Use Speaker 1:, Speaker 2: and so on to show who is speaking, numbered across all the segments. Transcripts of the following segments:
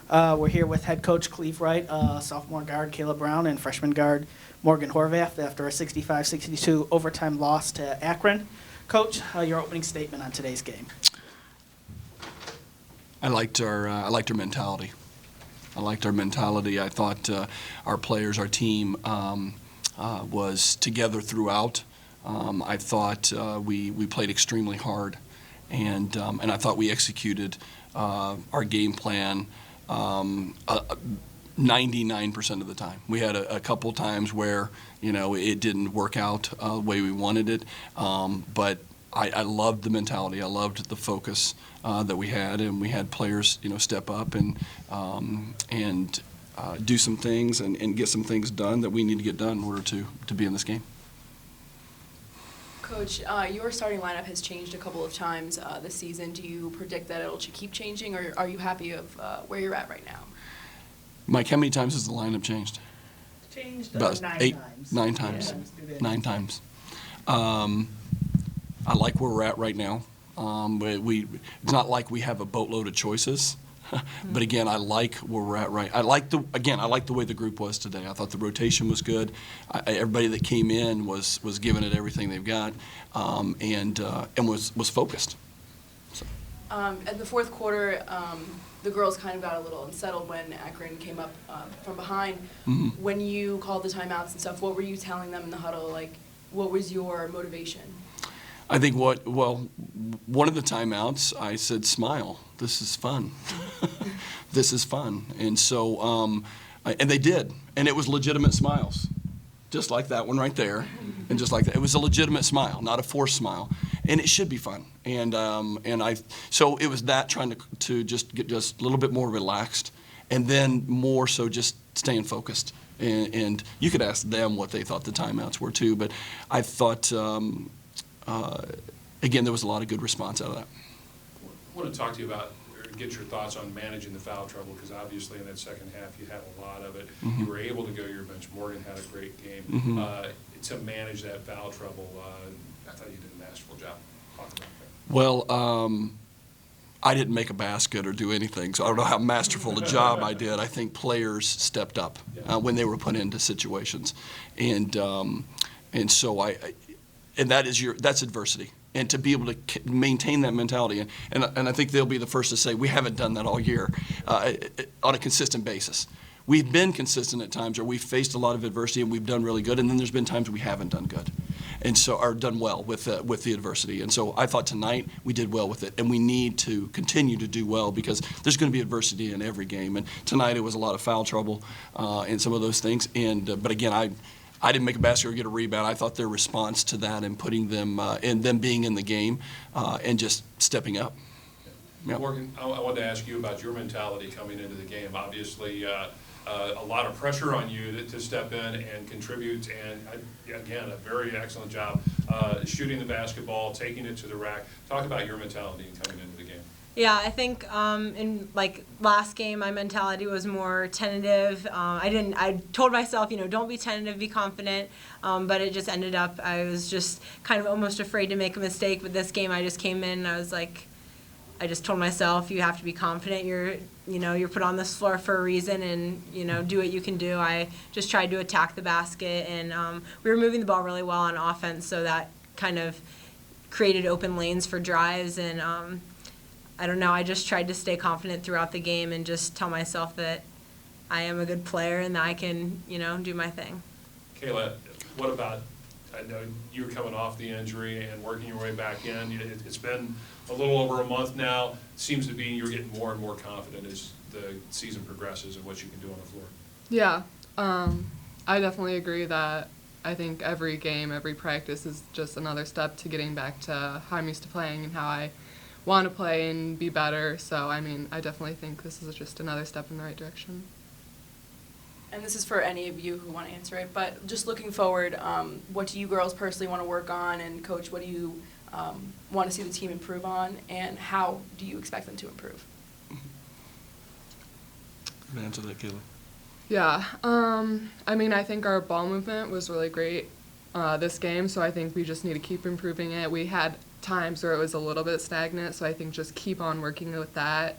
Speaker 1: We're here with head coach Cleve Wright, sophomore guard Caleb Brown, and freshman guard Morgan Horvath after a 65-62 overtime loss to Akron. Coach, your opening statement on today's game.
Speaker 2: I liked our mentality. I liked our mentality. I thought our players, our team, was together throughout. I thought we played extremely hard, and I thought we executed our game plan 99% of the time. We had a couple times where it didn't work out the way we wanted it, but I loved the mentality. I loved the focus that we had, and we had players step up and do some things and get some things done that we need to get done in order to be in this game.
Speaker 3: Coach, your starting lineup has changed a couple of times this season. Do you predict that it'll keep changing, or are you happy of where you're at right now?
Speaker 2: Mike, how many times has the lineup changed?
Speaker 1: Changed
Speaker 2: About
Speaker 1: nine times.
Speaker 2: 9 times.
Speaker 1: Yeah.
Speaker 2: 9 times. I like where we're at right now. It's not like we have a boatload of choices. But again, I like where we're at I like the way the group was today. I thought the rotation was good. Everybody that came in was giving it everything they've got, and was focused. So.
Speaker 3: At the fourth quarter, the girls kind of got a little unsettled when Akron came up from behind.
Speaker 2: Mm-hmm.
Speaker 3: When you called the timeouts and stuff, what were you telling them in the huddle? Like, what was your motivation?
Speaker 2: I think one of the timeouts, I said, smile. This is fun. This is fun. And so, and they did. And it was legitimate smiles, just like that one right there. And just like that. It was a legitimate smile, not a forced smile. And it should be fun. So it was that, trying to just get just a little bit more relaxed, and then more so just staying focused. And you could ask them what they thought the timeouts were too, but I thought, again, there was a lot of good response out of that.
Speaker 4: I want to talk to you about, or get your thoughts on managing the foul trouble, because obviously in that second half you had a lot of it.
Speaker 2: Mm-hmm.
Speaker 4: You were able to go to your bench. Morgan had a great game.
Speaker 2: Mm-hmm.
Speaker 4: To manage that foul trouble, I thought you did a masterful job. Talk about that.
Speaker 2: Well, I didn't make a basket or do anything, so I don't know how masterful a job I did. I think players stepped up when they were put into situations, and so that's adversity. And to be able to maintain that mentality, and I think they'll be the first to say we haven't done that all year on a consistent basis. We've been consistent at times, or we've faced a lot of adversity and we've done really good, and then there's been times we haven't done good, and so or done well with the adversity. And so I thought tonight we did well with it, and we need to continue to do well because there's going to be adversity in every game. And tonight it was a lot of foul trouble and some of those things. But again, I didn't make a basket or get a rebound. I thought their response to that and putting them and them being in the game and just stepping up. Yep.
Speaker 4: Morgan, I wanted to ask you about your mentality coming into the game. Obviously, a lot of pressure on you to step in and contribute, and again, a very excellent job shooting the basketball, taking it to the rack. Talk about your mentality coming into the game.
Speaker 5: Yeah, I think in last game, my mentality was more tentative. I told myself, don't be tentative, be confident. But it just ended up, I was just kind of almost afraid to make a mistake. But this game, I just came in and I was like, I just told myself, you have to be confident. You're put on this floor for a reason, and do what you can do. I just tried to attack the basket, and we were moving the ball really well on offense, so that kind of created open lanes for drives. And I don't know, I just tried to stay confident throughout the game and just tell myself that I am a good player and that I can, do my thing.
Speaker 4: Kayla, what about, I know you're coming off the injury and working your way back in. It's been a little over a month now. It seems to be you're getting more and more confident as the season progresses and what you can do on the floor.
Speaker 6: Yeah, I definitely agree that I think every game, every practice is just another step to getting back to how I'm used to playing and how I want to play and be better. So, I definitely think this is just another step in the right direction.
Speaker 3: And this is for any of you who want to answer it, but just looking forward, what do you girls personally want to work on? And Coach, what do you want to see the team improve on? And how do you expect them to improve?
Speaker 2: Answer that, Kayla.
Speaker 6: Yeah, I think our ball movement was really great this game, so I think we just need to keep improving it. We had times where it was a little bit stagnant. So I think just keep on working with that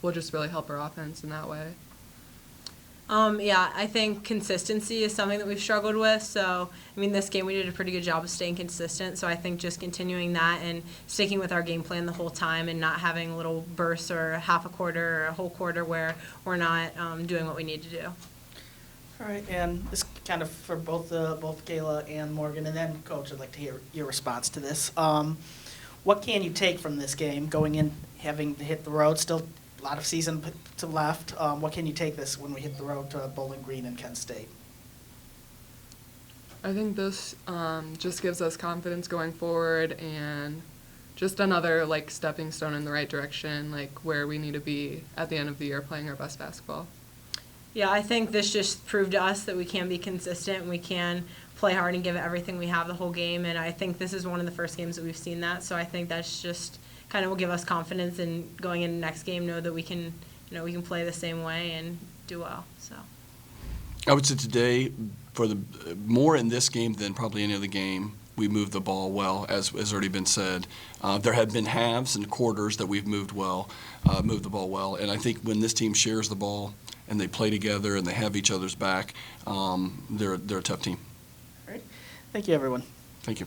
Speaker 6: will just really help our offense in that way.
Speaker 5: Yeah, I think consistency is something that we've struggled with. So, I mean, this game we did a pretty good job of staying consistent. So I think just continuing that and sticking with our game plan the whole time and not having little bursts or half a quarter or a whole quarter where we're not doing what we need to do.
Speaker 1: All right, and this kind of for both Kayla and Morgan, and then Coach, I'd like to hear your response to this. What can you take from this game, going in, having to hit the road, still a lot of season to left? What can you take this when we hit the road to Bowling Green and Kent State?
Speaker 6: I think this just gives us confidence going forward and just another like stepping stone in the right direction, like where we need to be at the end of the year playing our best basketball.
Speaker 5: Yeah, I think this just proved to us that we can be consistent and we can play hard and give it everything we have the whole game. And I think this is one of the first games that we've seen that. So I think that's just kind of will give us confidence in going into the next game, know that we can, we can play the same way and do well. So
Speaker 2: I would say today, for the more in this game than probably any other game, we moved the ball well, as has already been said. There have been halves and quarters that we've moved the ball well, and I think when this team shares the ball and they play together and they have each other's back, they're a tough team.
Speaker 1: All right. Thank you, everyone.
Speaker 2: Thank you.